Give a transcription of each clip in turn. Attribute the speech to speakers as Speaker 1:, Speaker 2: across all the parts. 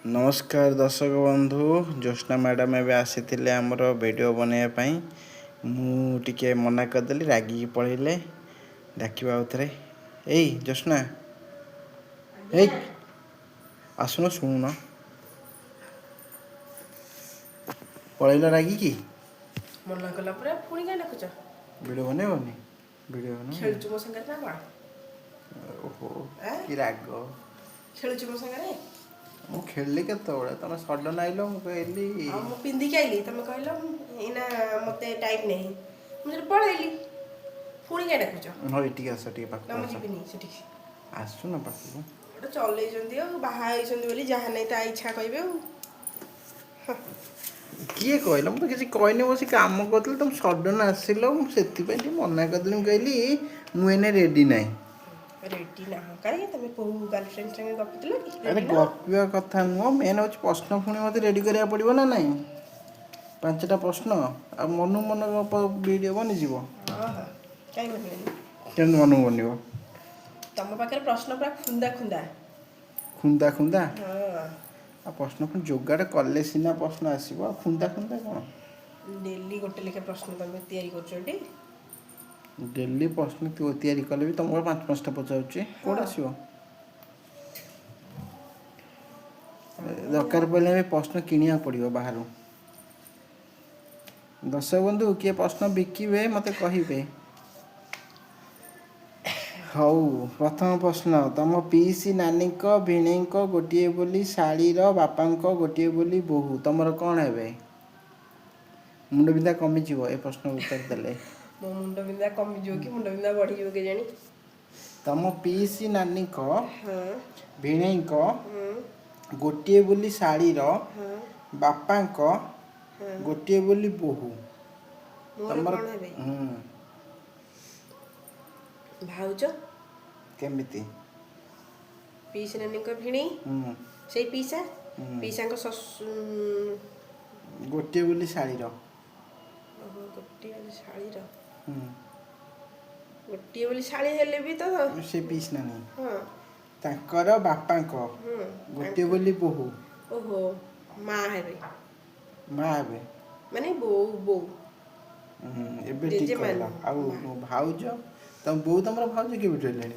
Speaker 1: नमस्कार दर्शक बंधु ज्योत्ना मैडम एवं आसी आमर वीडियो बनवाई मुझे मना करदेली रागिकी पलैले डाकवा आउे ए ज्योत्ना ए आसुन शुणुन पलैल रागिकी
Speaker 2: मना कला पूरा पुणी क्या डाकुच
Speaker 1: वीडियो बनैबनी वीडियो
Speaker 2: खेलुचु मो संगे ना
Speaker 1: ओहो कि राग
Speaker 2: खेलुचु मो संगे
Speaker 1: मु खेलली केतबेले तुम सडन आइल मु कहली
Speaker 2: मु पिंधिक आइली तुम कहल एना मते टाइम नहीं मुझे पळैली पुणी क्या डाकुच
Speaker 1: हाँ ये आस पाख
Speaker 2: ना मुझे जीविनी सेठी
Speaker 1: आसु ना पाख
Speaker 2: गोटे चलैछन्ती बाहा होइछन्ती बोली जहा नहीं ता इच्छा कहबे
Speaker 1: किए कहला मुझे किसी कहनी बस कम करी तुम सडन आसिल से मना करदेली कहली मुझे रेडी ना
Speaker 2: रेडी ना कहीं तुम को गर्लफ्रेंड संगे गपुतल कि
Speaker 1: अरे गपिया कथा नुह मेन हूँ प्रश्न पुणी मत रेडी करा पड़ो ना नाई 5टा प्रश्न आ मनु मन वीडियो बनीज
Speaker 2: कहीं बनबेनी
Speaker 1: केम मनु बन
Speaker 2: तुम पाखे प्रश्न पूरा खुंदा खुंदा
Speaker 1: खुंदा खुंदा
Speaker 2: हाँ
Speaker 1: आ प्रश्न पुणी जोगाड़ कले सीना प्रश्न आसो खुंदा खुंदा कौन
Speaker 2: डेली गोटे लेखे प्रश्न तुम तैयारी कर
Speaker 1: डेली प्रश्न तैयारी कले भी तुमको 5-5टा पचारे कौट आसो दरकार पड़े भी प्रश्न किणा पड़ो बाहर दर्शक बंधु किए प्रश्न बिकिबे मत कहे हऊ प्रथम प्रश्न तुम पीसी नानी भिणे गोटे बोली शाढ़ीर बापा गोटे बोली बोहू तुम कौन है मुंड बिंदा कमिज ए प्रश्न उत्तर देले
Speaker 2: मो मुंड बिंदा कमिज कि मुंड बिंदा बढ़ी के जानी
Speaker 1: तुम पीसी नानी भिणे
Speaker 2: हाँ
Speaker 1: गोटे बोली शाढ़ीर
Speaker 2: हाँ
Speaker 1: बापा गोटे बोली बोहू
Speaker 2: मोर कौन है भाउज
Speaker 1: केमिति
Speaker 2: पीसी नानी भिणी से पीसा पीसा
Speaker 1: गोटे बोली शाढ़ीर
Speaker 2: गोटे बोली शाढ़ीर गोटे बोली शाढ़ी हेले भी तो
Speaker 1: से पीस नानी
Speaker 2: हाँ
Speaker 1: ताकर बापा गोटे बोली बोहू
Speaker 2: ओहो माँ है
Speaker 1: माँ हे
Speaker 2: माने बो बो
Speaker 1: एबे ठीक कहला आ भाउज तुम बो तुम भाउज के बिटले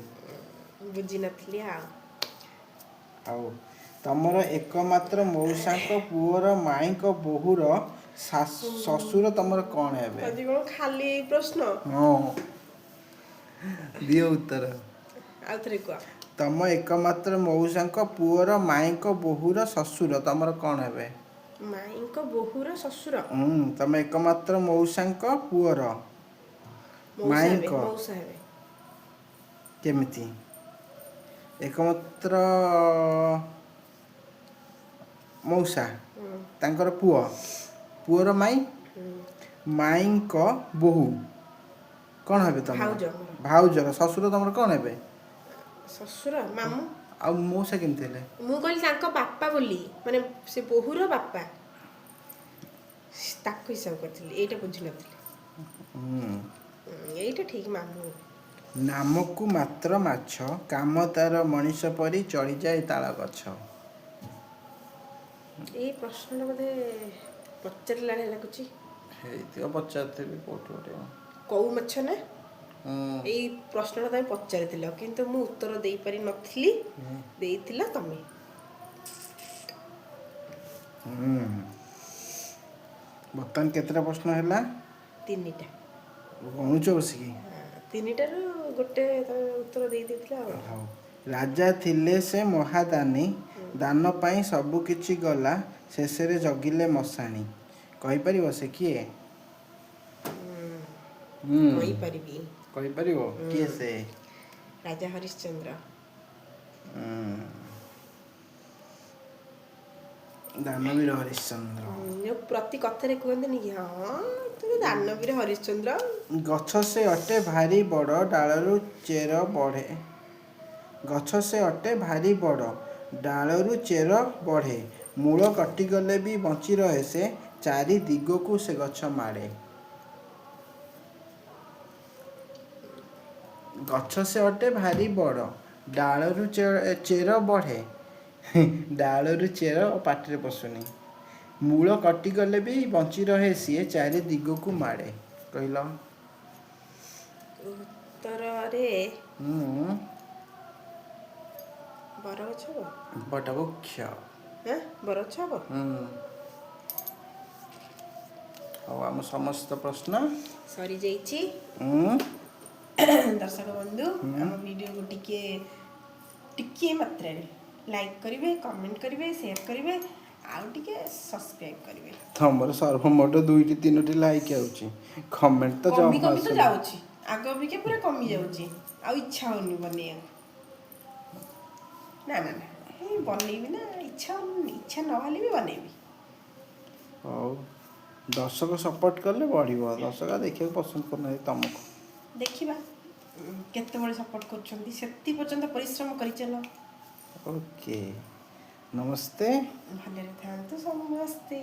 Speaker 2: बुझी नथली
Speaker 1: आउ तमर एकमात्र मौसा पुअर माई बोहूर ससुर तुम कौन है
Speaker 2: कदी कोन खाली प्रश्न
Speaker 1: हाँ दियो उत्तर
Speaker 2: आ थरे को
Speaker 1: तम एकमात्र मौसा पुअर माई बोहूर ससुर तुम कौन है
Speaker 2: माई को बोहूर ससुर
Speaker 1: तुम एकमात्र मौसा पुअर माई
Speaker 2: मौसा है
Speaker 1: केमिति एकमात्र मौसा तांकर पुओ पुअर माई माई बोहू कौन है तुम
Speaker 2: भाउज
Speaker 1: भाउजर ससुर तुम कौन है
Speaker 2: ससुर मामू
Speaker 1: आ मौसा केमती हेले
Speaker 2: मु कहली तांको बापा बोली माने से बोहूर बापा ताको हिसाब करथिली एटा बुझी नथिली एटा ठीक मामू
Speaker 1: नामकु मात्र माछ काम तार मनीष परी चढ़ी जाए ताल गछ
Speaker 2: ए प्रश्न बोधे पचारला लागुची
Speaker 1: हेतियो पचारते भी कोठोटे
Speaker 2: कौ माछ ना ए प्रश्न तुम पचारिथिल किंतु मु उत्तर दे पारि नथिली देइथिला तमे
Speaker 1: बर्तमान केतरा प्रश्न हैला
Speaker 2: 3टा
Speaker 1: गणुच बसिकी
Speaker 2: 3टार गोटे उत्तर दे देथिला
Speaker 1: हाउ राजा थिले से महादानी दान पाई सब किछि गला शेषे जगिले मशाणी कहि परिबो से किए
Speaker 2: कहि परिबी
Speaker 1: कहि परिबो किए से
Speaker 2: राजा हरिश्चंद्र
Speaker 1: दानवीर हरिश्चंद्र
Speaker 2: प्रति कथारे कहते कि हाँ तू दानवीर हरिश्चंद्र
Speaker 1: गछ से अटे भारी बड़ डालरू चेर बढ़े गछ से अटे भारी बड़ डालरू चेर बढ़े मूल कटिगले भी बची रहे से चारि दिग को से गछ मारे गछ से अटे भारी बड़ डालरू चेर बढ़े ଡାଳରୁ ଚେର ପାଟିରେ ପଶୁନି। ମୂଳ କଟିଗଲେ ବି ବଞ୍ଚି ରହେ ସିଏ ଚାରି ଦିଗକୁ ମାଡ଼େ। କହିଲ।
Speaker 2: ଉତ୍ତରରେ
Speaker 1: ହୁଁ।
Speaker 2: ବରଗଛ ହବ?
Speaker 1: ବଟବୃକ୍ଷ।
Speaker 2: ବରଗଛ ହବ?
Speaker 1: ଆଉ ଆମ ସମସ୍ତ ପ୍ରଶ୍ନ
Speaker 2: ସରିଯାଇଛି। ଦର୍ଶକ ବନ୍ଧୁ ଆମ ଭିଡ଼ିଓକୁ ଟିକିଏ ମାତ୍ରାରେ ଲାଇକ୍ କରିବେ, କମେଣ୍ଟ କରିବେ, ସେୟାର କରିବେ, ଆଉ ଟିକେ ସବସ୍କ୍ରାଇବ୍ କରିବେ।
Speaker 1: ତମର ସର୍ବମୋଟ 2ଟି 3ଟି ଲାଇକ୍ ଆଉଛି, କମେଣ୍ଟ ତ
Speaker 2: କମି
Speaker 1: ଜମା
Speaker 2: କମି ତ
Speaker 1: ଆସୁନି।
Speaker 2: ଯାଉଛି, ଆଗ ଅପେକ୍ଷା ପୁରା କମି ଯାଉଛି, ଆଉ ଇଚ୍ଛା ହଉନି ବନେଇବାକୁ। ନା ବନେଇବି ନା, ଇଚ୍ଛା ନହେଲେ ବି ବନେଇବି।
Speaker 1: ହଉ, ଦର୍ଶକ ସପୋର୍ଟ କଲେ ବଢ଼ିବ। ଦର୍ଶକ ଦେଖିବାକୁ ପସନ୍ଦ କରୁନାହାନ୍ତି ତମକୁ।
Speaker 2: ଦେଖିବା କେତେବେଳେ ସପୋର୍ଟ କରୁଛନ୍ତି, ସେତିକି ପର୍ଯ୍ୟନ୍ତ ପରିଶ୍ରମ କରିଚାଲ।
Speaker 1: ଓକେ, ନମସ୍ତେ।
Speaker 2: ଭଲରେ ଥାଆନ୍ତୁ ସମସ୍ତେ।